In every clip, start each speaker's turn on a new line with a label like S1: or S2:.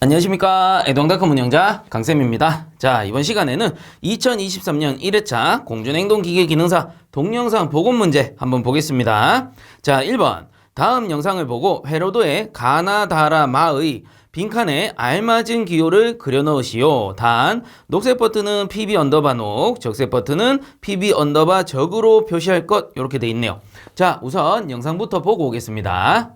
S1: 안녕하십니까. 애동닷컴 운영자 강쌤입니다. 자, 이번 시간에는 2023년 1회차 공준행동기계기능사 동영상 복원 문제 한번 보겠습니다. 자, 1번. 다음 영상을 보고 회로도의 가나다라 마의 빈칸에 알맞은 기호를 그려 넣으시오. 단, 녹색 버튼은 PB 언더바 녹, 적색 버튼은 PB 언더바 적으로 표시할 것. 이렇게 돼 있네요. 자, 우선 영상부터 보고 오겠습니다.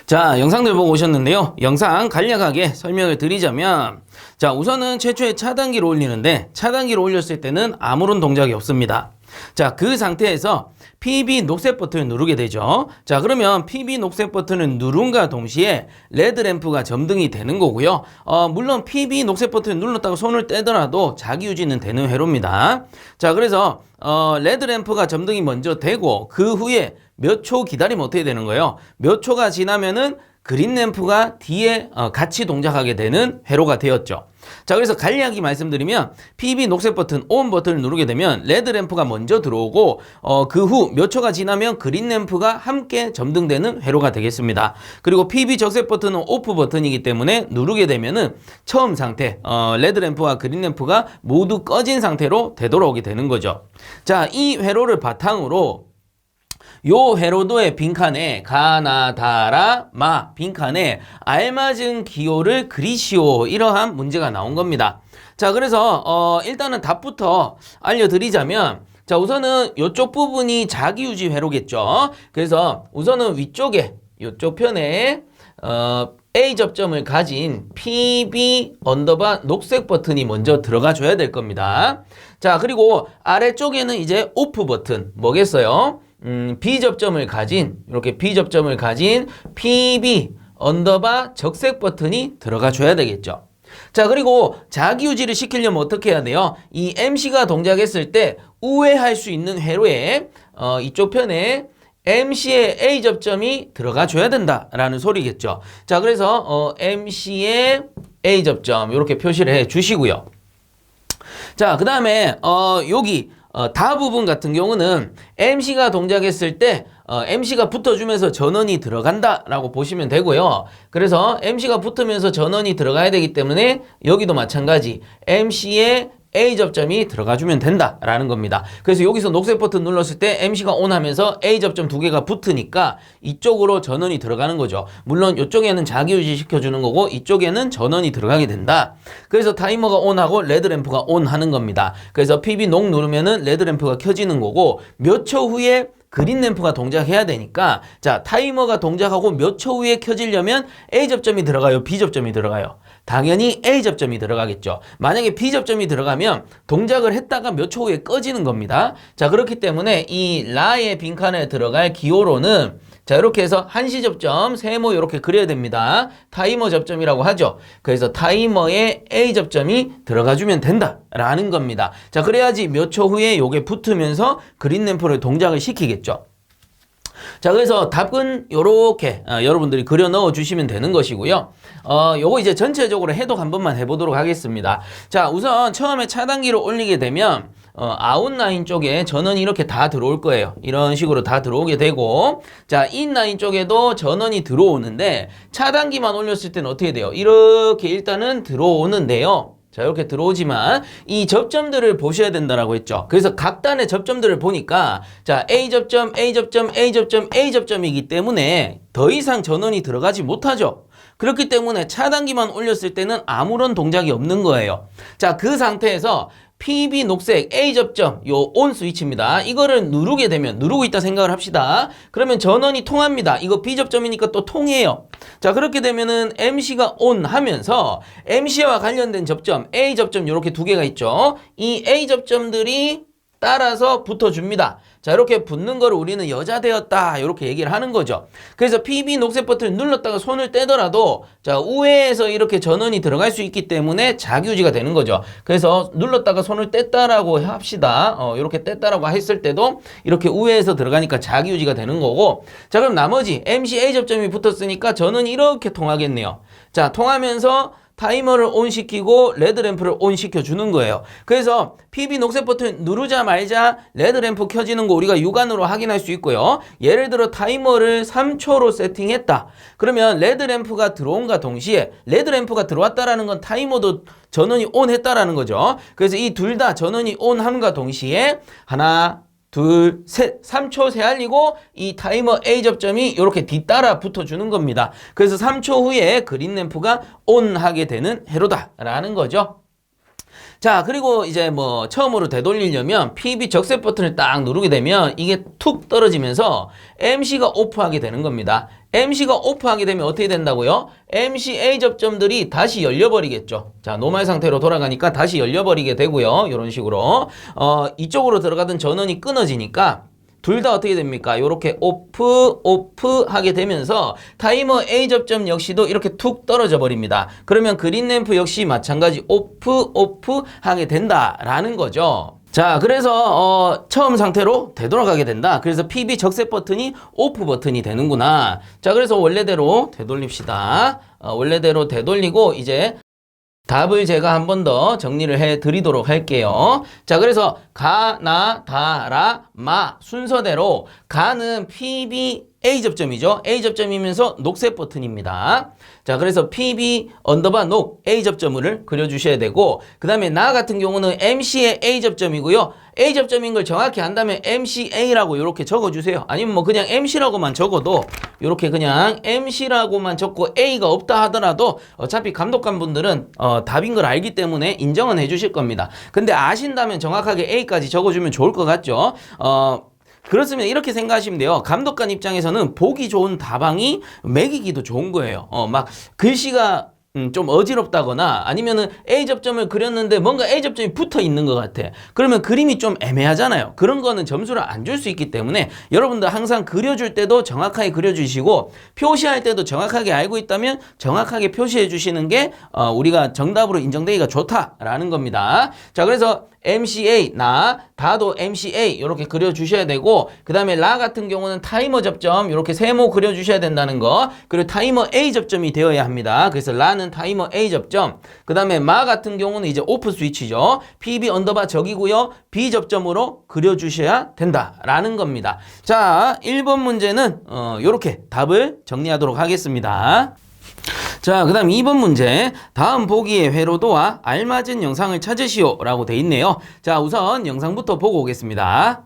S1: 자, 영상들 보고 오셨는데요. 영상 간략하게 설명을 드리자면, 자, 우선은 최초에 차단기를 올리는데 차단기를 올렸을 때는 아무런 동작이 없습니다. 자, 그 상태에서 PB 녹색 버튼을 누르게 되죠. 자, 그러면 PB 녹색 버튼을 누른과 동시에 레드램프가 점등이 되는 거고요. 물론 PB 녹색 버튼을 눌렀다고 손을 떼더라도 자기 유지는 되는 회로입니다. 자, 그래서 레드램프가 점등이 먼저 되고 그 후에 몇 초 기다리면 어떻게 되는 거예요? 몇 초가 지나면은 그린램프가 뒤에 같이 동작하게 되는 회로가 되었죠. 자, 그래서 간략히 말씀드리면 PB 녹색 버튼 ON 버튼을 누르게 되면 레드램프가 먼저 들어오고 그 후 몇 초가 지나면 그린램프가 함께 점등되는 회로가 되겠습니다. 그리고 PB 적색 버튼은 OFF 버튼이기 때문에 누르게 되면은 처음 상태 레드램프와 그린램프가 모두 꺼진 상태로 되돌아오게 되는 거죠. 자, 이 회로를 바탕으로 요 회로도의 빈칸에 가나다라 마 빈칸에 알맞은 기호를 그리시오. 이러한 문제가 나온 겁니다. 자, 그래서 일단은 답부터 알려드리자면, 자, 우선은 요쪽 부분이 자기유지 회로겠죠. 그래서 우선은 위쪽에 요쪽 편에 A 접점을 가진 PB 언더바 녹색 버튼이 먼저 들어가 줘야 될 겁니다. 자, 그리고 아래쪽에는 이제 오프 버튼 뭐겠어요? B 접점을 가진, 이렇게 B 접점을 가진 PB 언더바 적색 버튼이 들어가 줘야 되겠죠. 자, 그리고 자기 유지를 시키려면 어떻게 해야 돼요? 이 MC가 동작했을 때 우회할 수 있는 회로에 이쪽 편에 MC의 A 접점이 들어가 줘야 된다라는 소리겠죠. 자, 그래서 MC의 A 접점 이렇게 표시를 해 주시고요. 자, 그 다음에 여기 다 부분 같은 경우는 MC가 동작했을 때 MC가 붙어주면서 전원이 들어간다 라고 보시면 되고요. 그래서 MC가 붙으면서 전원이 들어가야 되기 때문에 여기도 마찬가지 MC의 A 접점이 들어가주면 된다라는 겁니다. 그래서 여기서 녹색 버튼 눌렀을 때 MC가 ON 하면서 A 접점 두 개가 붙으니까 이쪽으로 전원이 들어가는 거죠. 물론 이쪽에는 자기 유지 시켜주는 거고 이쪽에는 전원이 들어가게 된다. 그래서 타이머가 ON하고 레드램프가 ON 하는 겁니다. 그래서 PB 녹 누르면은 레드램프가 켜지는 거고 몇 초 후에 그린램프가 동작해야 되니까, 자, 타이머가 동작하고 몇 초 후에 켜지려면 A 접점이 들어가요? B 접점이 들어가요? 당연히 A 접점이 들어가겠죠. 만약에 B 접점이 들어가면 동작을 했다가 몇 초 후에 꺼지는 겁니다. 자, 그렇기 때문에 이 라의 빈칸에 들어갈 기호로는, 자, 이렇게 해서 한시 접점, 세모 이렇게 그려야 됩니다. 타이머 접점이라고 하죠. 그래서 타이머에 A 접점이 들어가주면 된다라는 겁니다. 자, 그래야지 몇 초 후에 요게 붙으면서 그린램프를 동작을 시키겠죠. 자, 그래서 답은 요렇게 여러분들이 그려 넣어 주시면 되는 것이고요. 요거 이제 전체적으로 해독 한 번만 해보도록 하겠습니다. 자, 우선 처음에 차단기를 올리게 되면 아웃라인 쪽에 전원이 이렇게 다 들어올 거예요. 이런 식으로 다 들어오게 되고, 자, 인라인 쪽에도 전원이 들어오는데 차단기만 올렸을 때는 어떻게 돼요? 이렇게 일단은 들어오는데요. 자, 이렇게 들어오지만 이 접점들을 보셔야 된다라고 했죠. 그래서 각 단의 접점들을 보니까, 자, A 접점, A 접점, A 접점, A 접점이기 때문에 더 이상 전원이 들어가지 못하죠. 그렇기 때문에 차단기만 올렸을 때는 아무런 동작이 없는 거예요. 자, 그 상태에서 PB 녹색 A 접점, 요 ON 스위치입니다. 이거를 누르게 되면, 누르고 있다 생각을 합시다. 그러면 전원이 통합니다. 이거 B 접점이니까 또 통해요. 자, 그렇게 되면은 MC가 ON 하면서 MC와 관련된 접점, A 접점 요렇게 두 개가 있죠. 이 A 접점들이 따라서 붙어줍니다. 자, 이렇게 붙는 거를 우리는 여자되었다 이렇게 얘기를 하는 거죠. 그래서 PB 녹색 버튼을 눌렀다가 손을 떼더라도 자, 우회에서 이렇게 전원이 들어갈 수 있기 때문에 자기유지가 되는 거죠. 그래서 눌렀다가 손을 뗐다라고 합시다. 이렇게 뗐다라고 했을 때도 이렇게 우회에서 들어가니까 자기유지가 되는 거고, 자, 그럼 나머지 MC-A 접점이 붙었으니까 전원이 이렇게 통하겠네요. 자, 통하면서 타이머를 온 시키고 레드램프를 온 시켜주는 거예요. 그래서 PB 녹색 버튼 누르자마자 레드램프 켜지는 거 우리가 육안으로 확인할 수 있고요. 예를 들어 타이머를 3초로 세팅했다. 그러면 레드램프가 들어온과 동시에 레드램프가 들어왔다라는 건 타이머도 전원이 온 했다라는 거죠. 그래서 이 둘 다 전원이 온 함과 동시에 하나, 둘, 셋, 3초 세알리고 이 타이머 A 접점이 이렇게 뒤따라 붙어주는 겁니다. 그래서 3초 후에 그린 램프가 ON 하게 되는 회로다라는 거죠. 자, 그리고 이제 뭐 처음으로 되돌리려면 PB 적색 버튼을 딱 누르게 되면 이게 툭 떨어지면서 MC가 오프하게 되는 겁니다. MC가 오프하게 되면 어떻게 된다고요? MC-A 접점들이 다시 열려버리겠죠. 자, 노말 상태로 돌아가니까 다시 열려버리게 되고요. 이런 식으로 이쪽으로 들어가던 전원이 끊어지니까 둘 다 어떻게 됩니까? 이렇게 오프 하게 되면서 타이머 A 접점 역시도 이렇게 툭 떨어져 버립니다. 그러면 그린 램프 역시 마찬가지 오프 하게 된다라는 거죠. 자, 그래서 처음 상태로 되돌아가게 된다. 그래서 PB 적색 버튼이 오프 버튼이 되는구나. 자, 그래서 원래대로 되돌립시다. 원래대로 되돌리고 이제 답을 제가 한 번 더 정리를 해 드리도록 할게요. 자, 그래서 가, 나, 다, 라, 마 순서대로 가는 PB A 접점이죠. A 접점이면서 녹색 버튼입니다. 자, 그래서 PB 언더바 녹 A 접점을 그려주셔야 되고, 그 다음에 나 같은 경우는 MC의 A 접점이고요. A 접점인 걸 정확히 안다면 MCA라고 이렇게 적어주세요. 아니면 뭐 그냥 MC라고만 적어도 이렇게 그냥 MC라고만 적고 A가 없다 하더라도 어차피 감독관 분들은 답인 걸 알기 때문에 인정은 해주실 겁니다. 근데 아신다면 정확하게 A까지 적어주면 좋을 것 같죠. 그렇습니다. 이렇게 생각하시면 돼요. 감독관 입장에서는 보기 좋은 다방이 매기기도 좋은 거예요. 막 글씨가 좀 어지럽다거나 아니면은 A 접점을 그렸는데 뭔가 A 접점이 붙어 있는 것 같아. 그러면 그림이 좀 애매하잖아요. 그런 거는 점수를 안 줄 수 있기 때문에 여러분들 항상 그려줄 때도 정확하게 그려주시고 표시할 때도 정확하게 알고 있다면 정확하게 표시해 주시는 게 우리가 정답으로 인정되기가 좋다라는 겁니다. 자, 그래서 MCA, 나, 다도 MCA 이렇게 그려주셔야 되고, 그 다음에 라 같은 경우는 타이머 접점 이렇게 세모 그려주셔야 된다는 거, 그리고 타이머 A 접점이 되어야 합니다. 그래서 라는 타이머 A 접점, 그 다음에 마 같은 경우는 이제 오프 스위치죠. PB 언더바 적이고요. B 접점으로 그려주셔야 된다라는 겁니다. 자, 1번 문제는 이렇게 답을 정리하도록 하겠습니다. 자, 그 다음 2번 문제. 다음 보기의 회로도와 알맞은 영상을 찾으시오 라고 돼 있네요. 자, 우선 영상부터 보고 오겠습니다.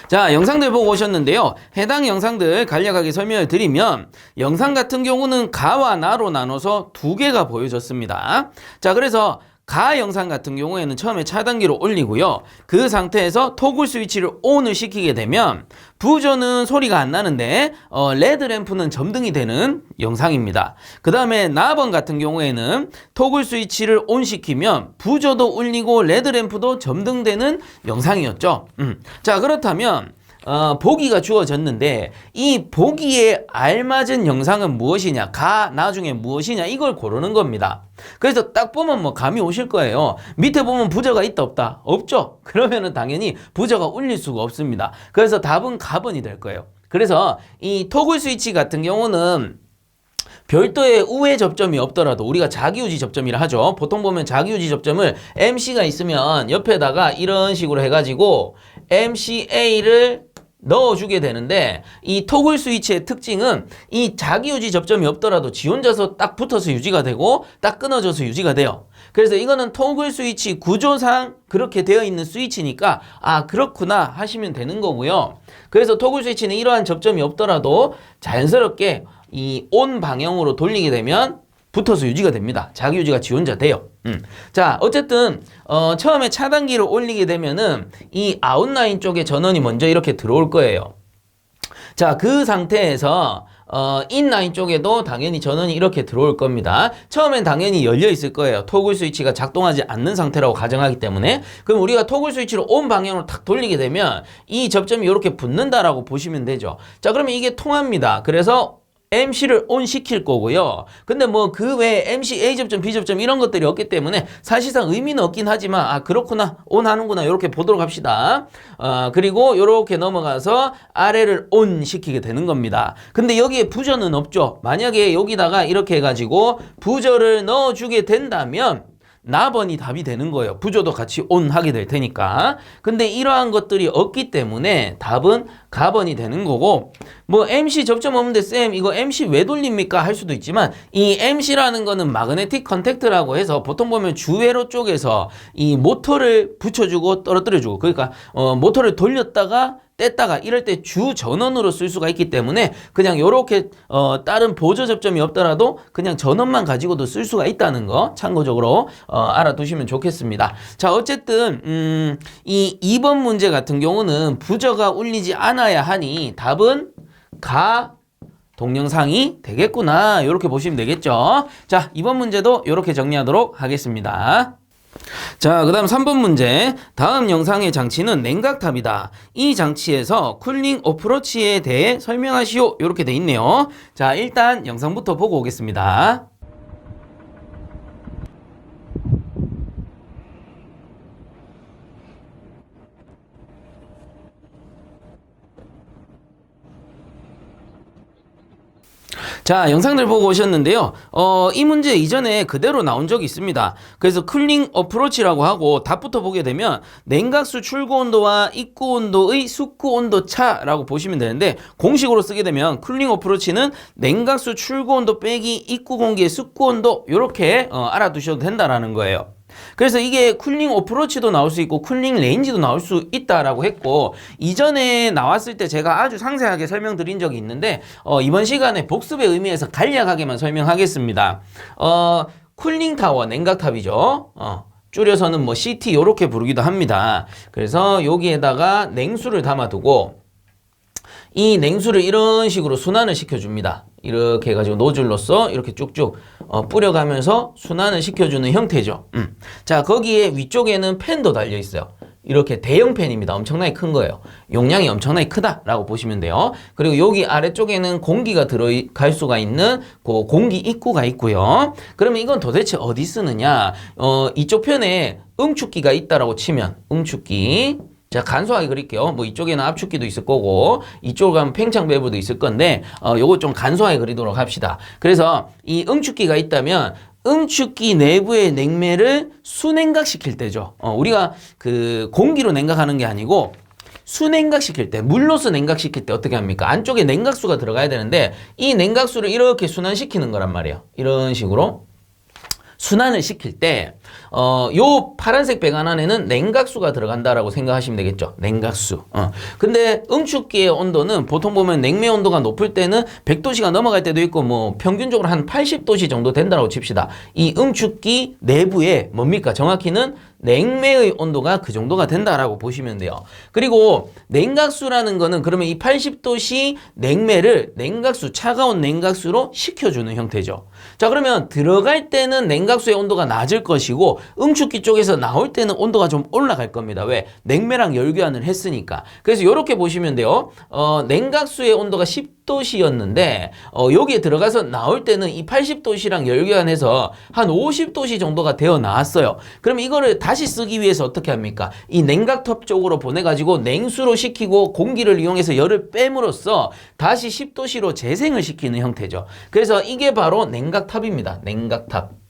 S1: 자, 영상들 보고 오셨는데요. 해당 영상들 간략하게 설명을 드리면 영상 같은 경우는 가와 나로 나눠서 두 개가 보여졌습니다. 자, 그래서 가 영상 같은 경우에는 처음에 차단기로 올리고요. 그 상태에서 토글 스위치를 ON을 시키게 되면 부조는 소리가 안 나는데 레드 램프는 점등이 되는 영상입니다. 그 다음에 나번 같은 경우에는 토글 스위치를 ON 시키면 부조도 울리고 레드 램프도 점등되는 영상이었죠. 자, 그렇다면 보기가 주어졌는데 이 보기에 알맞은 영상은 무엇이냐, 가, 나 중에 무엇이냐, 이걸 고르는 겁니다. 그래서 딱 보면 뭐 감이 오실 거예요. 밑에 보면 부저가 있다 없다? 없죠. 그러면은 당연히 부저가 울릴 수가 없습니다. 그래서 답은 가번이 될 거예요. 그래서 이 토글 스위치 같은 경우는 별도의 우회 접점이 없더라도 우리가 자기유지 접점이라 하죠. 보통 보면 자기유지 접점을 MC가 있으면 옆에다가 이런 식으로 해가지고 MCA를 넣어주게 되는데 이 토글 스위치의 특징은 이 자기유지 접점이 없더라도 지 혼자서 딱 붙어서 유지가 되고 딱 끊어져서 유지가 돼요. 그래서 이거는 토글 스위치 구조상 그렇게 되어 있는 스위치니까 아 그렇구나 하시면 되는 거고요. 그래서 토글 스위치는 이러한 접점이 없더라도 자연스럽게 이 온 방향으로 돌리게 되면 붙어서 유지가 됩니다. 자기 유지가 지 혼자 돼요. 자, 어쨌든 처음에 차단기를 올리게 되면은 이 아웃라인 쪽에 전원이 먼저 이렇게 들어올 거예요. 자, 그 상태에서 인라인 쪽에도 당연히 전원이 이렇게 들어올 겁니다. 처음엔 당연히 열려 있을 거예요. 토글 스위치가 작동하지 않는 상태라고 가정하기 때문에. 그럼 우리가 토글 스위치를 온 방향으로 탁 돌리게 되면 이 접점이 이렇게 붙는다라고 보시면 되죠. 자, 그러면 이게 통합니다. 그래서 MC를 온 시킬 거고요. 근데 뭐 그 외에 MC A 접점, B 접점 이런 것들이 없기 때문에 사실상 의미는 없긴 하지만 아 그렇구나, 온 하는구나 이렇게 보도록 합시다. 그리고 이렇게 넘어가서 아래를 온 시키게 되는 겁니다. 근데 여기에 부저는 없죠. 만약에 여기다가 이렇게 해가지고 부저를 넣어주게 된다면 나번이 답이 되는 거예요. 부조도 같이 온 하게 될 테니까. 근데 이러한 것들이 없기 때문에 답은 가번이 되는 거고, 뭐 MC 접점 없는데 쌤 이거 MC 왜 돌립니까? 할 수도 있지만 이 MC라는 거는 마그네틱 컨택트라고 해서 보통 보면 주회로 쪽에서 이 모터를 붙여주고 떨어뜨려주고, 그러니까 모터를 돌렸다가 뗐다가 이럴 때 주 전원으로 쓸 수가 있기 때문에 그냥 요렇게 다른 보조 접점이 없더라도 그냥 전원만 가지고도 쓸 수가 있다는 거 참고적으로 알아두시면 좋겠습니다. 자, 어쨌든 이 2번 문제 같은 경우는 부저가 울리지 않아야 하니 답은 가 동영상이 되겠구나, 이렇게 보시면 되겠죠. 자, 2번 문제도 이렇게 정리하도록 하겠습니다. 자, 그 다음 3번 문제. 다음 영상의 장치는 냉각탑이다. 이 장치에서 쿨링 어프로치에 대해 설명하시오. 이렇게 돼 있네요. 자, 일단 영상부터 보고 오겠습니다. 자, 영상들 보고 오셨는데요. 이 문제 이전에 그대로 나온 적이 있습니다. 그래서 쿨링 어프로치라고 하고 답부터 보게 되면 냉각수 출고 온도와 입구 온도의 숙구 온도 차라고 보시면 되는데, 공식으로 쓰게 되면 쿨링 어프로치는 냉각수 출고 온도 빼기 입구 공기의 숙구 온도, 이렇게 알아두셔도 된다라는 거예요. 그래서 이게 쿨링 어프로치도 나올 수 있고 쿨링 레인지도 나올 수 있다라고 했고, 이전에 나왔을 때 제가 아주 상세하게 설명드린 적이 있는데 이번 시간에 복습의 의미에서 간략하게만 설명하겠습니다. 쿨링 타워, 냉각탑이죠. 줄여서는 뭐 CT 요렇게 부르기도 합니다. 그래서 여기에다가 냉수를 담아두고 이 냉수를 이런 식으로 순환을 시켜줍니다. 이렇게 해가지고 노즐로서 이렇게 쭉쭉 뿌려가면서 순환을 시켜주는 형태죠. 자, 거기에 위쪽에는 팬도 달려 있어요. 이렇게 대형 팬입니다. 엄청나게 큰 거예요. 용량이 엄청나게 크다라고 보시면 돼요. 그리고 여기 아래쪽에는 공기가 들어갈 수가 있는 그 공기 입구가 있고요. 그러면 이건 도대체 어디 쓰느냐? 이쪽 편에 응축기가 있다라고 치면 응축기. 자, 간소하게 그릴게요. 뭐 이쪽에는 압축기도 있을 거고 이쪽으로 가면 팽창 밸브도 있을 건데 요거 좀 간소하게 그리도록 합시다. 그래서 이 응축기가 있다면 응축기 내부의 냉매를 수냉각 시킬 때죠. 우리가 그 공기로 냉각하는 게 아니고 수냉각 시킬 때, 물로서 냉각 시킬 때 어떻게 합니까? 안쪽에 냉각수가 들어가야 되는데 이 냉각수를 이렇게 순환시키는 거란 말이에요. 이런 식으로 순환을 시킬 때 요 파란색 배관 안에는 냉각수가 들어간다라고 생각하시면 되겠죠. 냉각수. 근데 응축기의 온도는 보통 보면 냉매 온도가 높을 때는 100도씨가 넘어갈 때도 있고 뭐 평균적으로 한 80도씨 정도 된다라고 칩시다. 이 응축기 내부에 뭡니까? 정확히는 냉매의 온도가 그 정도가 된다라고 보시면 돼요. 그리고 냉각수라는 거는 그러면 이 80도씨 냉매를 냉각수, 차가운 냉각수로 식혀주는 형태죠. 자, 그러면 들어갈 때는 냉각수의 온도가 낮을 것이고 응축기 쪽에서 나올 때는 온도가 좀 올라갈 겁니다. 왜? 냉매랑 열교환을 했으니까. 그래서 이렇게 보시면 돼요. 냉각수의 온도가 10도씨였는데 여기에 들어가서 나올 때는 이 80도씨랑 열교환해서 한 50도씨 정도가 되어 나왔어요. 그럼 이거를 다시 쓰기 위해서 어떻게 합니까? 이 냉각탑 쪽으로 보내가지고 냉수로 식히고 공기를 이용해서 열을 뺨으로써 다시 10도씨로 재생을 시키는 형태죠. 그래서 이게 바로 냉각탑입니다. 냉각탑.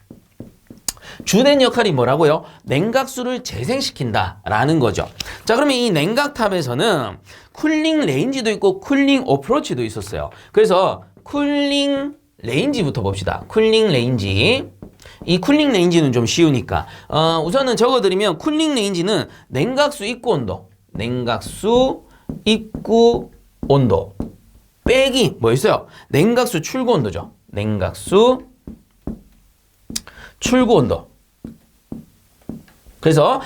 S1: 주된 역할이 뭐라고요? 냉각수를 재생시킨다라는 거죠. 자, 그러면 이 냉각탑에서는 쿨링 레인지도 있고 쿨링 어프로치도 있었어요. 그래서 쿨링 레인지부터 봅시다. 쿨링 레인지. 이 쿨링 레인지는 좀 쉬우니까 우선은 적어드리면 쿨링 레인지는 냉각수 입구 온도, 냉각수 입구 온도 빼기 뭐 있어요? 냉각수 출구 온도죠. 냉각수 출구 온도. 그래서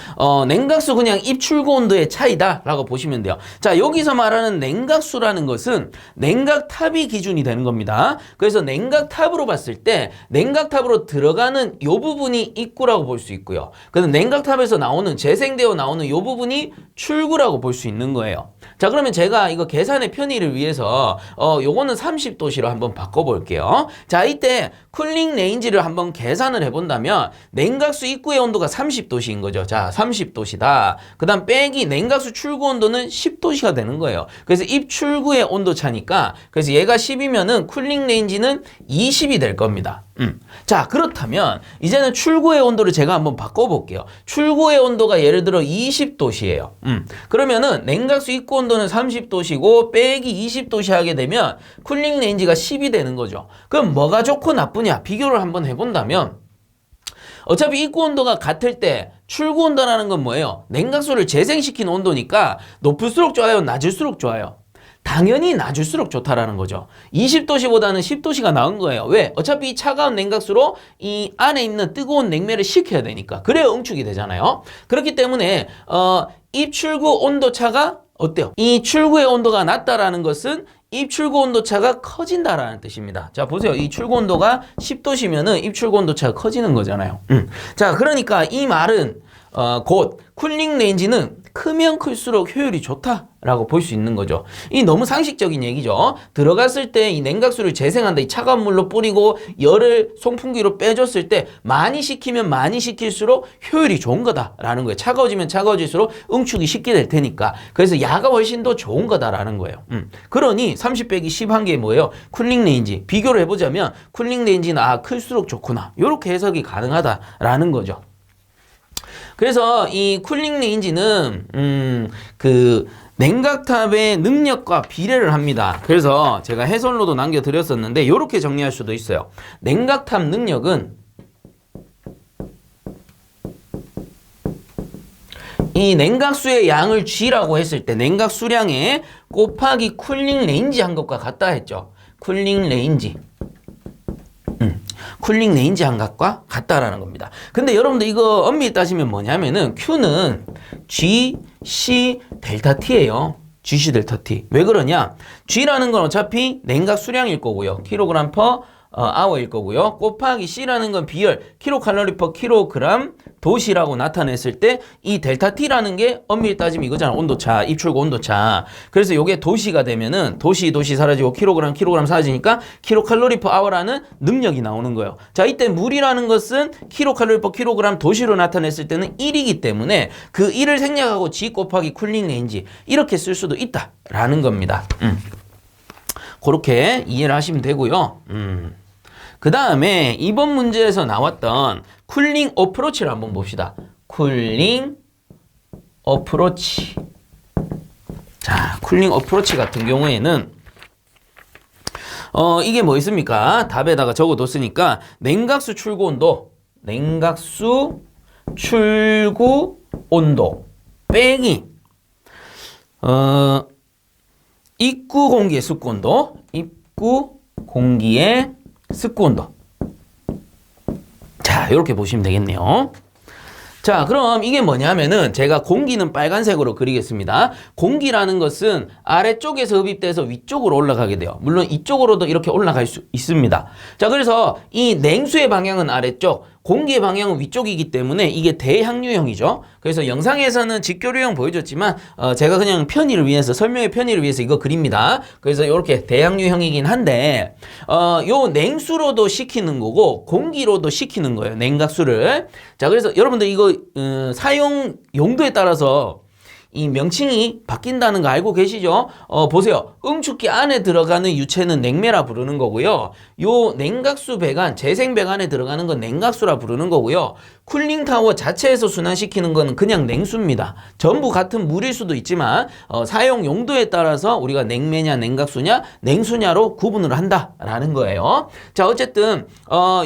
S1: 냉각수 그냥 입 출구 온도의 차이다라고 보시면 돼요. 자, 여기서 말하는 냉각수라는 것은 냉각탑이 기준이 되는 겁니다. 그래서 냉각탑으로 봤을 때 냉각탑으로 들어가는 이 부분이 입구라고 볼 수 있고요. 그래서 냉각탑에서 나오는 재생되어 나오는 이 부분이 출구라고 볼 수 있는 거예요. 자, 그러면 제가 이거 계산의 편의를 위해서 요거는 30도씨로 한번 바꿔볼게요. 자, 이때 쿨링 레인지를 한번 계산을 해본다면 냉각수 입구의 온도가 30도씨인 거죠. 자, 30도씨다. 그 다음 빼기 냉각수 출구 온도는 10도씨가 되는 거예요. 그래서 입 출구의 온도 차니까 그래서 얘가 10이면은 쿨링 레인지는 20이 될 겁니다. 자, 그렇다면 이제는 출구의 온도를 제가 한번 바꿔볼게요. 출구의 온도가 예를 들어 20도씨예요. 그러면은 냉각수 입구 온도는 30도씨고 빼기 20도씨 하게 되면 쿨링 레인지가 10이 되는 거죠. 그럼 뭐가 좋고 나쁘냐 비교를 한번 해본다면 어차피 입구 온도가 같을 때 출구 온도라는 건 뭐예요? 냉각수를 재생시킨 온도니까 높을수록 좋아요? 낮을수록 좋아요? 당연히 낮을수록 좋다라는 거죠. 20도씨보다는 10도씨가 나은 거예요. 왜? 어차피 이 차가운 냉각수로 이 안에 있는 뜨거운 냉매를 식혀야 되니까. 그래야 응축이 되잖아요. 그렇기 때문에 입 출구 온도 차가 어때요? 이 출구의 온도가 낮다라는 것은 입 출구 온도 차가 커진다라는 뜻입니다. 자, 보세요. 이 출구 온도가 10도씨면은 입 출구 온도 차가 커지는 거잖아요. 자, 그러니까 이 말은 곧 쿨링 레인지는 크면 클수록 효율이 좋다라고 볼 수 있는 거죠. 이 너무 상식적인 얘기죠. 들어갔을 때 이 냉각수를 재생한다. 이 차가운 물로 뿌리고 열을 송풍기로 빼줬을 때 많이 식히면 많이 식힐수록 효율이 좋은 거다라는 거예요. 차가워지면 차가워질수록 응축이 쉽게 될 테니까. 그래서 야가 훨씬 더 좋은 거다라는 거예요. 그러니 30 빼기 10 한 게 뭐예요? 쿨링 레인지. 비교를 해보자면 쿨링 레인지는 클수록 좋구나. 이렇게 해석이 가능하다라는 거죠. 그래서 이 쿨링 레인지는 그 냉각탑의 능력과 비례를 합니다. 그래서 제가 해설로도 남겨드렸었는데 이렇게 정리할 수도 있어요. 냉각탑 능력은 이 냉각수의 양을 G라고 했을 때 냉각수량에 곱하기 쿨링 레인지 한 것과 같다 했죠. 쿨링 레인지. 쿨링 레인지 한 값과 같다라는 겁니다. 근데 여러분들 이거 엄밀히 따지면 뭐냐면은 Q는 G, C, 델타 T예요. GC 델타 T. 왜 그러냐? G라는 건 어차피 냉각 수량일 거고요. 킬로그램 퍼 아워일 거고요. 곱하기 C라는 건 비열, 킬로칼로리 퍼 킬로그램 도시라고 나타냈을 때 이 델타 T라는 게 엄밀히 따지면 이거잖아. 온도차, 입출구 온도차. 그래서 요게 도시가 되면은 도시 사라지고 킬로그램 사라지니까 킬로칼로리 퍼 아워라는 능력이 나오는 거예요. 자, 이때 물이라는 것은 킬로칼로리 퍼 킬로그램 도시로 나타냈을 때는 1이기 때문에 그 1을 생략하고 G 곱하기 쿨링 레인지 이렇게 쓸 수도 있다라는 겁니다. 그렇게 이해를 하시면 되고요. 그 다음에 이번 문제에서 나왔던 쿨링 어프로치를 한번 봅시다. 쿨링 어프로치. 자, 쿨링 어프로치 같은 경우에는 이게 뭐 있습니까? 답에다가 적어뒀으니까 냉각수 출구 온도, 냉각수 출구 온도 빼기 입구 공기의 습구 온도, 입구 공기의 습구 온도. 자, 이렇게 보시면 되겠네요. 자, 그럼 이게 뭐냐면은 제가 공기는 빨간색으로 그리겠습니다. 공기라는 것은 아래쪽에서 흡입돼서 위쪽으로 올라가게 돼요. 물론 이쪽으로도 이렇게 올라갈 수 있습니다. 자, 그래서 이 냉수의 방향은 아래쪽, 공기의 방향은 위쪽이기 때문에 이게 대항류형이죠. 그래서 영상에서는 직교류형 보여줬지만 제가 그냥 편의를 위해서, 설명의 편의를 위해서 이거 그립니다. 그래서 이렇게 대항류형이긴 한데 요 냉수로도 식히는 거고 공기로도 식히는 거예요. 냉각수를. 자, 그래서 여러분들 이거 사용 용도에 따라서 이 명칭이 바뀐다는 거 알고 계시죠? 보세요. 응축기 안에 들어가는 유체는 냉매라 부르는 거고요. 요 냉각수 배관, 재생 배관에 들어가는 건 냉각수라 부르는 거고요. 쿨링타워 자체에서 순환시키는 거는 그냥 냉수입니다. 전부 같은 물일 수도 있지만 사용 용도에 따라서 우리가 냉매냐 냉각수냐 냉수냐로 구분을 한다라는 거예요. 자, 어쨌든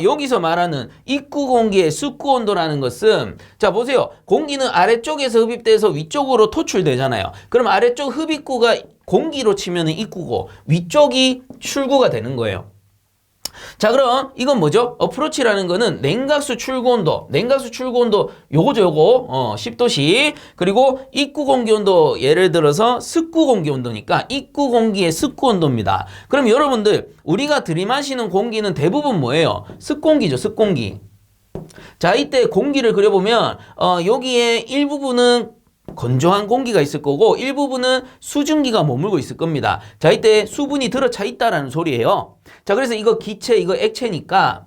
S1: 여기서 말하는 입구 공기의 습구 온도라는 것은, 자 보세요. 공기는 아래쪽에서 흡입돼서 위쪽으로 토출되잖아요. 그럼 아래쪽 흡입구가 공기로 치면은 입구고 위쪽이 출구가 되는 거예요. 자, 그럼 이건 뭐죠? 어프로치라는 거는 냉각수 출구 온도, 요거죠, 요거. 10도씨. 그리고 입구 공기 온도, 예를 들어서 습구 공기 온도니까 입구 공기의 습구 온도입니다. 그럼 여러분들, 우리가 들이마시는 공기는 대부분 뭐예요? 습공기죠, 습공기. 자, 이때 공기를 그려보면 여기에 일부분은 건조한 공기가 있을 거고 일부분은 수증기가 머물고 있을 겁니다. 자, 이때 수분이 들어차 있다라는 소리예요. 자, 그래서 이거 기체, 이거 액체니까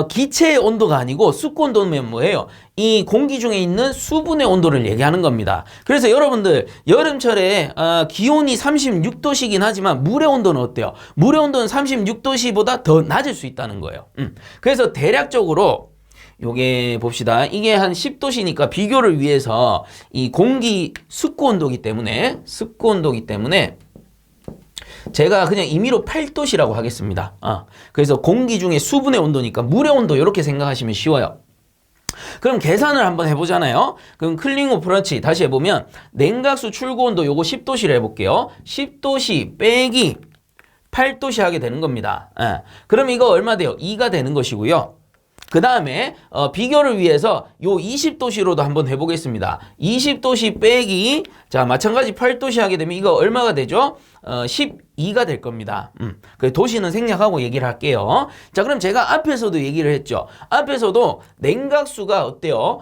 S1: 기체의 온도가 아니고 습구 온도면 뭐예요? 이 공기 중에 있는 수분의 온도를 얘기하는 겁니다. 그래서 여러분들 여름철에 기온이 36도씨긴 하지만 물의 온도는 어때요? 물의 온도는 36도씨보다 더 낮을 수 있다는 거예요. 그래서 대략적으로 요게 봅시다. 이게 한 10도씨니까 비교를 위해서 이 공기 습구 온도기 때문에 제가 그냥 임의로 8도씨라고 하겠습니다. 그래서 공기 중에 수분의 온도니까 물의 온도 이렇게 생각하시면 쉬워요. 그럼 계산을 한번 해보잖아요. 그럼 클링 어프로치 다시 해보면 냉각수 출구 온도 요거 10도씨로 해볼게요. 10도씨 빼기 8도씨 하게 되는 겁니다. 그럼 이거 얼마 돼요? 2가 되는 것이고요. 그 다음에 비교를 위해서 요 20도씨로도 한번 해보겠습니다. 20도씨 빼기, 자 마찬가지 8도씨 하게 되면 이거 얼마가 되죠? 12가 될 겁니다. 그 도시는 생략하고 얘기를 할게요. 자, 그럼 제가 앞에서도 얘기를 했죠. 앞에서도 냉각수가 어때요?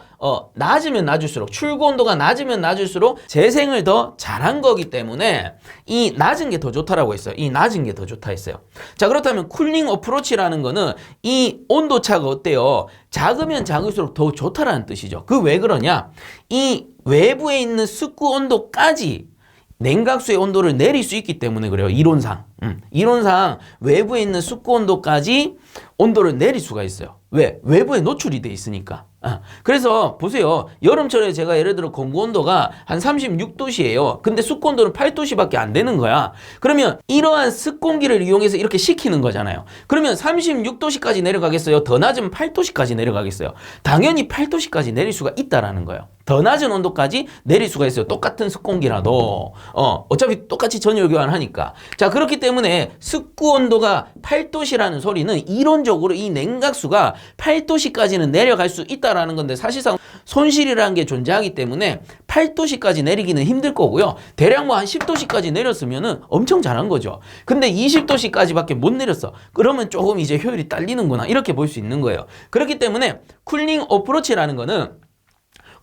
S1: 낮으면 낮을수록, 출구 온도가 낮으면 낮을수록 재생을 더 잘한 거기 때문에 이 낮은 게 더 좋다라고 했어요. 이 낮은 게 더 좋다 했어요. 자, 그렇다면 쿨링 어프로치라는 거는 이 온도 차가 어때요? 작으면 작을수록 더 좋다라는 뜻이죠. 그 왜 그러냐? 이 외부에 있는 습구 온도까지 냉각수의 온도를 내릴 수 있기 때문에 그래요. 이론상. 이론상 외부에 있는 습구 온도까지 온도를 내릴 수가 있어요. 왜? 외부에 노출이 돼 있으니까. 그래서 보세요. 여름철에 제가 예를 들어 공구 온도가 한 36도씨예요. 근데 습구 온도는 8도씨밖에 안 되는 거야. 그러면 이러한 습공기를 이용해서 이렇게 식히는 거잖아요. 그러면 36도씨까지 내려가겠어요? 더 낮으면 8도씨까지 내려가겠어요? 당연히 8도씨까지 내릴 수가 있다라는 거예요. 더 낮은 온도까지 내릴 수가 있어요. 똑같은 습공기라도. 어차피 똑같이 전열 교환하니까. 자, 그렇기 때문에 습구 온도가 8도씨라는 소리는 이론적으로 이 냉각수가 8도씨까지는 내려갈 수 있다라는 건데 사실상 손실이라는 게 존재하기 때문에 8도씨까지 내리기는 힘들 거고요. 대략 뭐 한 10도씨까지 내렸으면은 엄청 잘한 거죠. 근데 20도씨까지밖에 못 내렸어. 그러면 조금 이제 효율이 딸리는구나. 이렇게 볼 수 있는 거예요. 그렇기 때문에 쿨링 어프로치라는 거는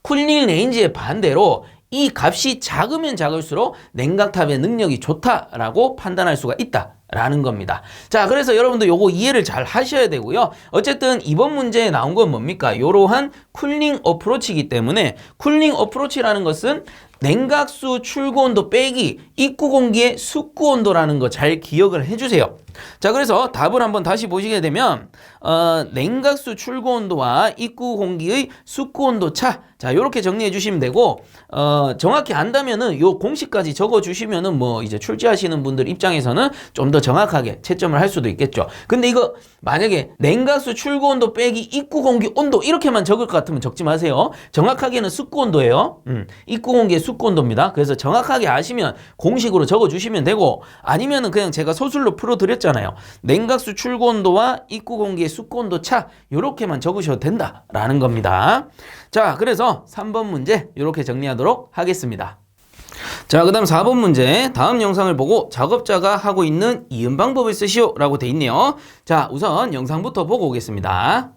S1: 쿨링 레인지의 반대로 이 값이 작으면 작을수록 냉각탑의 능력이 좋다라고 판단할 수가 있다라는 겁니다. 자, 그래서 여러분들 요거 이해를 잘 하셔야 되고요. 어쨌든 이번 문제에 나온 건 뭡니까? 이러한 쿨링 어프로치이기 때문에 쿨링 어프로치라는 것은 냉각수 출구 온도 빼기 입구 공기의 습구 온도라는 거 잘 기억을 해주세요. 자, 그래서 답을 한번 다시 보시게 되면 냉각수 출구 온도와 입구 공기의 습구 온도 차, 자 요렇게 정리해 주시면 되고 정확히 안다면은 요 공식까지 적어 주시면은 뭐 이제 출제하시는 분들 입장에서는 좀 더 정확하게 채점을 할 수도 있겠죠. 근데 이거 만약에 냉각수 출구 온도 빼기 입구 공기 온도 이렇게만 적을 것 같으면 적지 마세요. 정확하게는 습구 온도예요. 입구 공기의 습구 온도입니다. 그래서 정확하게 아시면 공식으로 적어 주시면 되고, 아니면은 그냥 제가 소술로 풀어 드렸잖아요. 냉각수 출구 온도와 입구 공기의 습구 온도 차 요렇게만 적으셔도 된다라는 겁니다. 자, 그래서 3번 문제 이렇게 정리하도록 하겠습니다. 자, 그 다음 4번 문제, 다음 영상을 보고 작업자가 하고 있는 이음 방법을 쓰시오 라고 돼 있네요. 자, 우선 영상부터 보고 오겠습니다.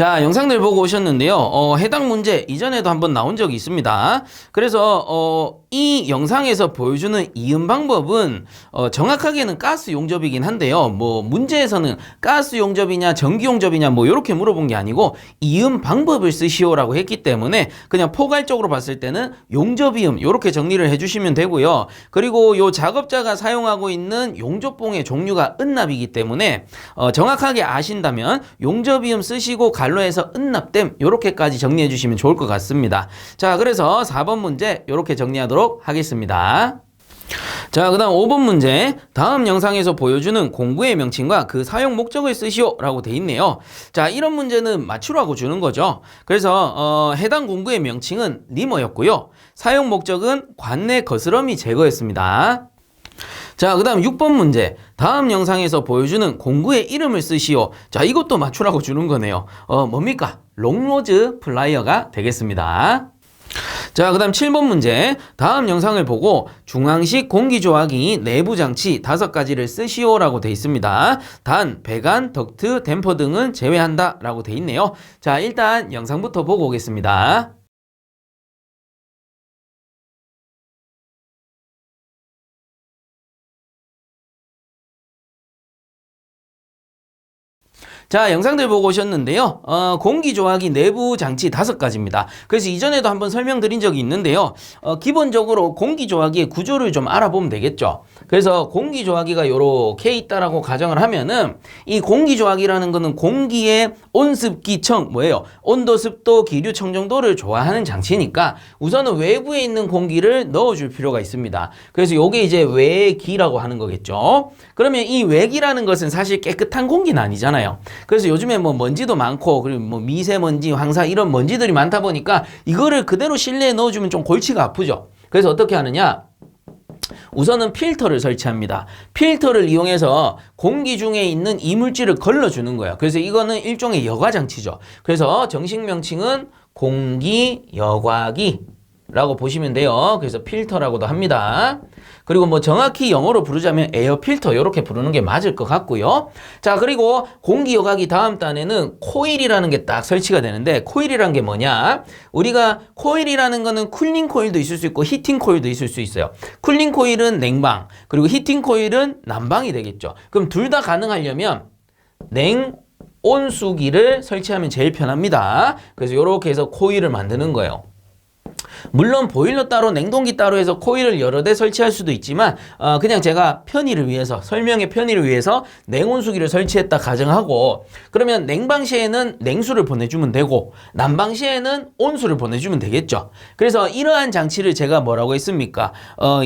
S1: 자, 영상들 보고 오셨는데요. 해당 문제 이전에도 한번 나온 적이 있습니다. 그래서 이 영상에서 보여주는 이음 방법은 정확하게는 가스 용접이긴 한데요. 뭐 문제에서는 가스 용접이냐 전기 용접이냐 뭐 이렇게 물어본 게 아니고 이음 방법을 쓰시오라고 했기 때문에 그냥 포괄적으로 봤을 때는 용접 이음 이렇게 정리를 해주시면 되고요. 그리고 요 작업자가 사용하고 있는 용접봉의 종류가 은납이기 때문에 정확하게 아신다면 용접 이음 쓰시고 갈로에서 은납됨 이렇게까지 정리해 주시면 좋을 것 같습니다. 자, 그래서 4번 문제 이렇게 정리하도록 하겠습니다. 자, 그 다음 5번 문제. 다음 영상에서 보여주는 공구의 명칭과 그 사용 목적을 쓰시오 라고 돼 있네요. 자, 이런 문제는 맞추라고 주는 거죠. 그래서 해당 공구의 명칭은 리머였고요. 사용 목적은 관내 거스러미 제거였습니다. 자, 그 다음 6번 문제. 다음 영상에서 보여주는 공구의 이름을 쓰시오. 자, 이것도 맞추라고 주는 거네요. 뭡니까? 롱노즈 플라이어가 되겠습니다. 자, 그 다음 7번 문제. 다음 영상을 보고 중앙식 공기조화기 내부 장치 5가지를 쓰시오 라고 돼 있습니다. 단, 배관, 덕트, 댐퍼 등은 제외한다 라고 돼 있네요. 자, 일단 영상부터 보고 오겠습니다. 자, 영상들 보고 오셨는데요. 공기조화기 내부 장치 5가지입니다. 그래서 이전에도 한번 설명드린 적이 있는데요. 기본적으로 공기조화기의 구조를 좀 알아보면 되겠죠. 그래서 공기조화기가 요렇게 있다라고 가정을 하면은 이 공기조화기라는 거는 공기의 온습기청, 뭐예요? 온도, 습도, 기류, 청정도를 조화하는 장치니까 우선은 외부에 있는 공기를 넣어줄 필요가 있습니다. 그래서 요게 이제 외기라고 하는 거겠죠. 그러면 이 외기라는 것은 사실 깨끗한 공기는 아니잖아요. 그래서 요즘에 뭐 먼지도 많고 그리고 뭐 미세먼지, 황사 이런 먼지들이 많다 보니까 이거를 그대로 실내에 넣어주면 좀 골치가 아프죠. 그래서 어떻게 하느냐? 우선은 필터를 설치합니다. 필터를 이용해서 공기 중에 있는 이물질을 걸러주는 거예요. 그래서 이거는 일종의 여과 장치죠. 그래서 정식 명칭은 공기 여과기 라고 보시면 돼요. 그래서 필터라고도 합니다. 그리고 뭐 정확히 영어로 부르자면 에어 필터 이렇게 부르는 게 맞을 것 같고요. 자, 그리고 공기 여과기 다음 단에는 코일이라는 게 딱 설치가 되는데 코일이라는 게 뭐냐? 우리가 코일이라는 거는 쿨링 코일도 있을 수 있고 히팅 코일도 있을 수 있어요. 쿨링 코일은 냉방, 그리고 히팅 코일은 난방이 되겠죠. 그럼 둘 다 가능하려면 냉온수기를 설치하면 제일 편합니다. 그래서 이렇게 해서 코일을 만드는 거예요. 물론 보일러 따로 냉동기 따로 해서 코일을 여러 대 설치할 수도 있지만 그냥 제가 편의를 위해서 설명의 편의를 위해서 냉온수기를 설치했다 가정하고 그러면 냉방 시에는 냉수를 보내주면 되고 난방 시에는 온수를 보내주면 되겠죠. 그래서 이러한 장치를 제가 뭐라고 했습니까?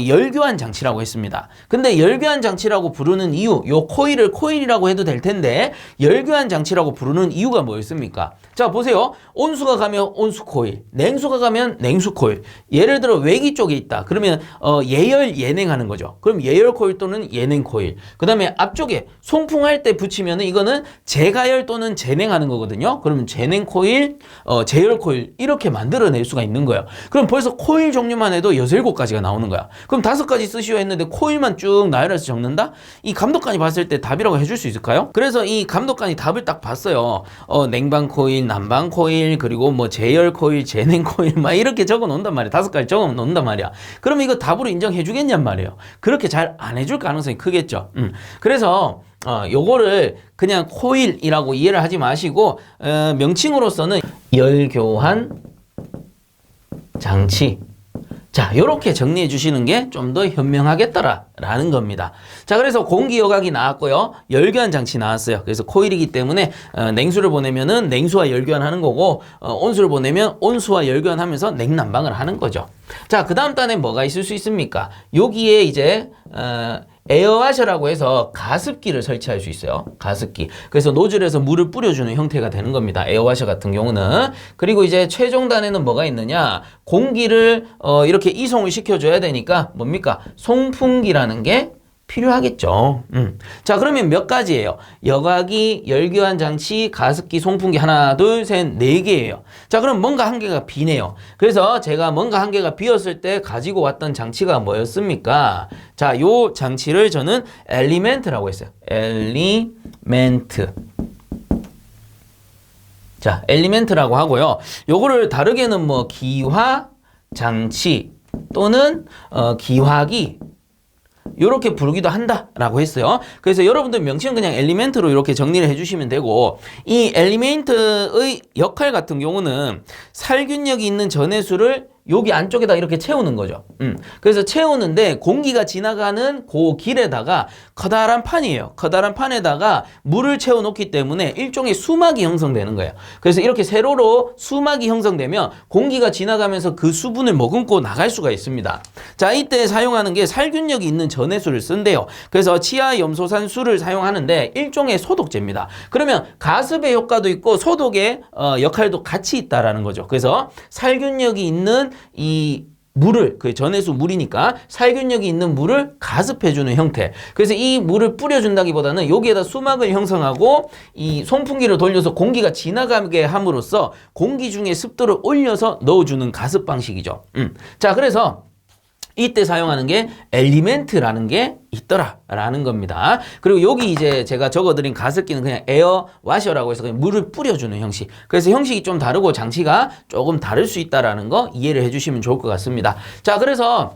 S1: 열교환 장치라고 했습니다. 근데 열교환 장치라고 부르는 이유, 요 코일을 코일이라고 해도 될 텐데 열교환 장치라고 부르는 이유가 뭐였습니까? 자, 보세요. 온수가 가면 온수 코일, 냉수가 가면 냉수 코일. 예를 들어 외기 쪽에 있다. 그러면 예열 예냉하는 거죠. 그럼 예열 코일 또는 예냉 코일. 그 다음에 앞쪽에 송풍할 때 붙이면 이거는 재가열 또는 재냉하는 거거든요. 그러면 재냉 코일, 재열 코일 이렇게 만들어낼 수가 있는 거예요. 그럼 벌써 코일 종류만 해도 6, 7가지가 나오는 거야. 그럼 5가지 쓰시오 했는데 코일만 쭉 나열해서 적는다? 이 감독관이 봤을 때 답이라고 해줄 수 있을까요? 그래서 이 감독관이 답을 딱 봤어요. 냉방 코일, 난방 코일, 그리고 뭐 재열 코일, 재냉 코일 막 이렇게 적어 놓는단 말이야. 5가지 적어 놓는단 말이야. 그러면 이거 답으로 인정해 주겠냔 말이에요. 그렇게 잘 안 해줄 가능성이 크겠죠. 그래서 요거를 그냥 코일이라고 이해를 하지 마시고 명칭으로서는 열교환 장치. 자, 요렇게 정리해 주시는 게 좀 더 현명하겠더라라는 겁니다. 자, 그래서 공기 여과기 나왔고요. 열교환 장치 나왔어요. 그래서 코일이기 때문에 냉수를 보내면은 냉수와 열교환 하는 거고 온수를 보내면 온수와 열교환 하면서 냉난방을 하는 거죠. 자, 그 다음 단에 뭐가 있을 수 있습니까? 여기에 이제 에어와셔라고 해서 가습기를 설치할 수 있어요. 가습기. 그래서 노즐에서 물을 뿌려주는 형태가 되는 겁니다. 에어와셔 같은 경우는. 그리고 이제 최종 단에는 뭐가 있느냐? 공기를 이렇게 이송을 시켜줘야 되니까 뭡니까? 송풍기라는 게 필요하겠죠. 자, 그러면 몇 가지예요? 여과기, 열교환 장치, 가습기, 송풍기 하나, 둘, 셋, 4개예요. 자, 그럼 뭔가 한 개가 비네요. 그래서 제가 뭔가 한 개가 비었을 때 가지고 왔던 장치가 뭐였습니까? 자, 요 장치를 저는 엘리멘트라고 했어요. 엘리멘트. 자, 엘리멘트라고 하고요. 요거를 다르게는 뭐 기화 장치 또는 기화기 이렇게 부르기도 한다라고 했어요. 그래서 여러분들 명칭은 그냥 엘리멘트로 이렇게 정리를 해주시면 되고, 이 엘리멘트의 역할 같은 경우는 살균력이 있는 전해수를 여기 안쪽에다 이렇게 채우는 거죠. 그래서 채우는데 공기가 지나가는 그 길에다가 커다란 판이에요. 커다란 판에다가 물을 채워놓기 때문에 일종의 수막이 형성되는 거예요. 그래서 이렇게 세로로 수막이 형성되면 공기가 지나가면서 그 수분을 머금고 나갈 수가 있습니다. 자, 이때 사용하는 게 살균력이 있는 전해수를 쓴대요. 그래서 치아염소산수를 사용하는데 일종의 소독제입니다. 그러면 가습의 효과도 있고 소독의 역할도 같이 있다라는 거죠. 그래서 살균력이 있는 이 물을, 그 전해수 물이니까 살균력이 있는 물을 가습해주는 형태. 그래서 이 물을 뿌려준다기보다는 여기에다 수막을 형성하고 이 송풍기를 돌려서 공기가 지나가게 함으로써 공기 중에 습도를 올려서 넣어주는 가습 방식이죠. 자, 그래서 이때 사용하는 게 엘리멘트라는 게 있더라라는 겁니다. 그리고 여기 이제 제가 적어드린 가습기는 그냥 에어 와셔라고 해서 그냥 물을 뿌려주는 형식. 그래서 형식이 좀 다르고 장치가 조금 다를 수 있다라는 거 이해를 해주시면 좋을 것 같습니다. 자, 그래서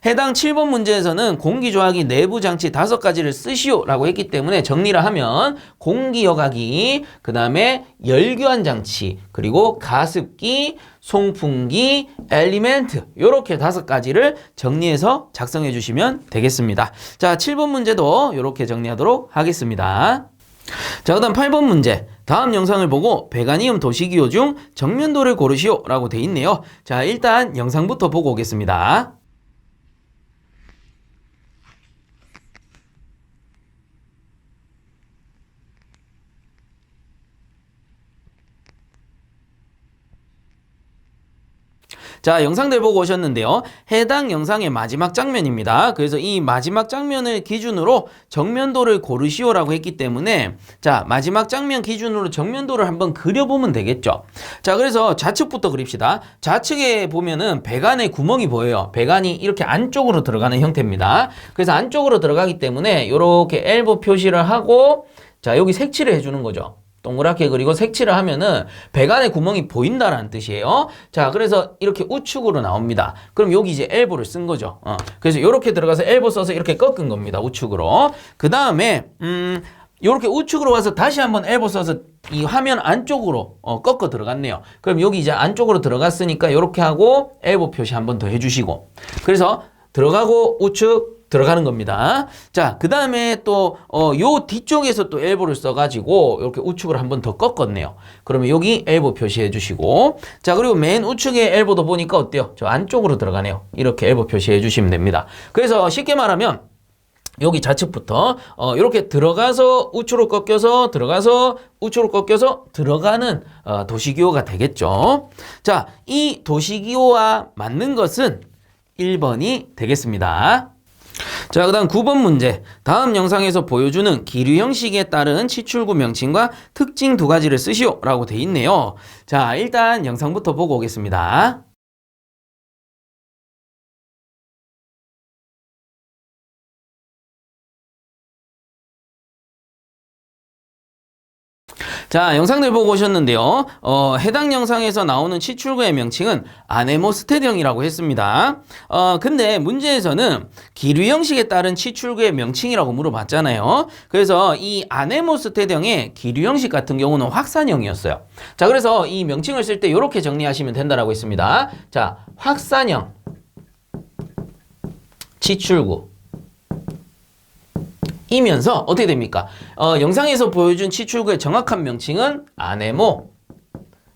S1: 해당 7번 문제에서는 공기조화기 내부 장치 5가지를 쓰시오라고 했기 때문에 정리를 하면 공기여과기, 그 다음에 열교환 장치, 그리고 가습기, 송풍기, 엘리멘트 이렇게 5가지를 정리해서 작성해 주시면 되겠습니다. 자, 7번 문제도 이렇게 정리하도록 하겠습니다. 자, 그 다음 8번 문제. 다음 영상을 보고 배가니움 도시기호 중 정면도를 고르시오 라고 돼 있네요. 자, 일단 영상부터 보고 오겠습니다. 자, 영상들 보고 오셨는데요. 해당 영상의 마지막 장면입니다. 그래서 이 마지막 장면을 기준으로 정면도를 고르시오라고 했기 때문에 자, 마지막 장면 기준으로 정면도를 한번 그려보면 되겠죠. 자, 그래서 좌측부터 그립시다. 좌측에 보면은 배관에 구멍이 보여요. 배관이 이렇게 안쪽으로 들어가는 형태입니다. 그래서 안쪽으로 들어가기 때문에 이렇게 엘보 표시를 하고 자, 여기 색칠을 해주는 거죠. 동그랗게 그리고 색칠을 하면은 배관에 구멍이 보인다라는 뜻이에요. 자, 그래서 이렇게 우측으로 나옵니다. 그럼 여기 이제 엘보를 쓴 거죠. 그래서 이렇게 들어가서 엘보 써서 이렇게 꺾은 겁니다. 우측으로. 그 다음에 이렇게 우측으로 와서 다시 한번 엘보 써서 이 화면 안쪽으로 꺾어 들어갔네요. 그럼 여기 이제 안쪽으로 들어갔으니까 이렇게 하고 엘보 표시 한번 더 해주시고, 그래서 들어가고 우측 들어가는 겁니다. 자, 그 다음에 또 요 뒤쪽에서 또 엘보를 써가지고 이렇게 우측으로 한번 더 꺾었네요. 그러면 여기 엘보 표시해 주시고, 자, 그리고 맨 우측에 엘보도 보니까 어때요? 저 안쪽으로 들어가네요. 이렇게 엘보 표시해 주시면 됩니다. 그래서 쉽게 말하면 여기 좌측부터 이렇게 들어가서 우측으로 꺾여서 들어가서 우측으로 꺾여서 들어가는 도시기호가 되겠죠. 자, 이 도시기호와 맞는 것은 1번이 되겠습니다. 자, 그 다음 9번 문제. 다음 영상에서 보여주는 기류 형식에 따른 치출구 명칭과 특징 2가지를 쓰시오 라고 돼 있네요. 자, 일단 영상부터 보고 오겠습니다. 자, 영상들 보고 오셨는데요. 해당 영상에서 나오는 치출구의 명칭은 아네모스테경이라고 했습니다. 근데 문제에서는 기류 형식에 따른 치출구의 명칭이라고 물어봤잖아요. 그래서 이 아네모스테경의 기류 형식 같은 경우는 확산형이었어요. 자, 그래서 이 명칭을 쓸 때 이렇게 정리하시면 된다라고 했습니다. 자, 확산형 치출구 이면서 어떻게 됩니까? 영상에서 보여준 치출구의 정확한 명칭은 아네모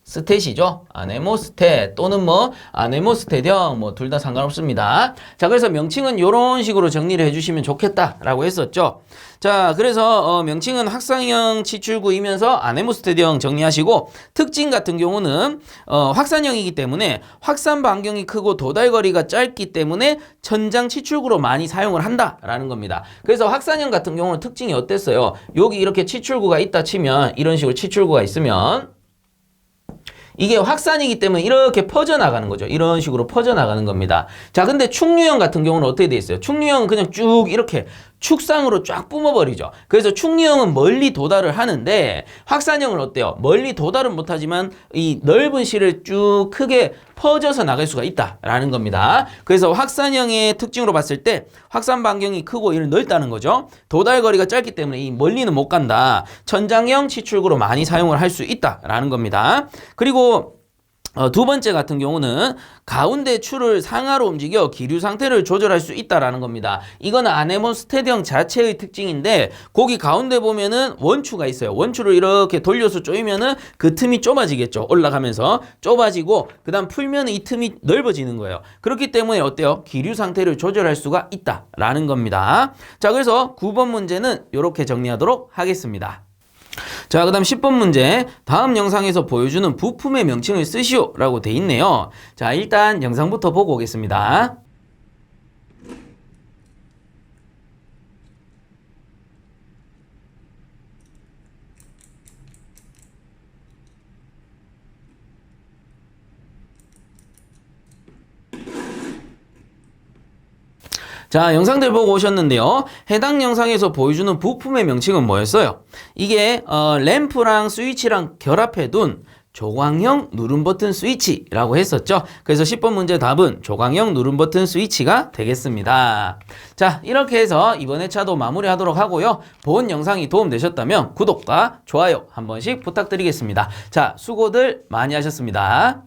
S1: 스탯이죠. 아네모스탯 또는 뭐 아네모스테경 뭐 둘 다 상관없습니다. 자, 그래서 명칭은 이런 식으로 정리를 해주시면 좋겠다라고 했었죠. 자, 그래서 명칭은 확산형 치출구이면서 아네모스테경 정리하시고, 특징 같은 경우는 확산형이기 때문에 확산 반경이 크고 도달거리가 짧기 때문에 천장 치출구로 많이 사용을 한다라는 겁니다. 그래서 확산형 같은 경우는 특징이 어땠어요? 여기 이렇게 치출구가 있다 치면, 이런 식으로 치출구가 있으면 이게 확산이기 때문에 이렇게 퍼져나가는 거죠. 이런 식으로 퍼져나가는 겁니다. 자, 근데 충류형 같은 경우는 어떻게 돼 있어요? 충류형은 그냥 쭉 이렇게 축상으로 쫙 뿜어버리죠. 그래서 축유형은 멀리 도달을 하는데 확산형은 어때요? 멀리 도달은 못하지만 이 넓은 실을 쭉 크게 퍼져서 나갈 수가 있다라는 겁니다. 그래서 확산형의 특징으로 봤을 때 확산 반경이 크고 이를 넓다는 거죠. 도달 거리가 짧기 때문에 이 멀리는 못 간다. 천장형 치출구로 많이 사용을 할 수 있다라는 겁니다. 그리고 두 번째 같은 경우는 가운데 추를 상하로 움직여 기류 상태를 조절할 수 있다라는 겁니다. 이거는 아네몬 스테디형 자체의 특징인데 거기 가운데 보면은 원추가 있어요. 원추를 이렇게 돌려서 조이면은 그 틈이 좁아지겠죠. 올라가면서 좁아지고 그다음 풀면 이 틈이 넓어지는 거예요. 그렇기 때문에 어때요? 기류 상태를 조절할 수가 있다라는 겁니다. 자, 그래서 9번 문제는 이렇게 정리하도록 하겠습니다. 자, 그 다음 10번 문제. 다음 영상에서 보여주는 부품의 명칭을 쓰시오 라고 돼 있네요. 자, 일단 영상부터 보고 오겠습니다. 자, 영상들 보고 오셨는데요. 해당 영상에서 보여주는 부품의 명칭은 뭐였어요? 이게 램프랑 스위치랑 결합해둔 조광형 누름 버튼 스위치라고 했었죠. 그래서 10번 문제 답은 조광형 누름 버튼 스위치가 되겠습니다. 자, 이렇게 해서 이번 회차도 마무리하도록 하고요. 본 영상이 도움되셨다면 구독과 좋아요 한 번씩 부탁드리겠습니다. 자, 수고들 많이 하셨습니다.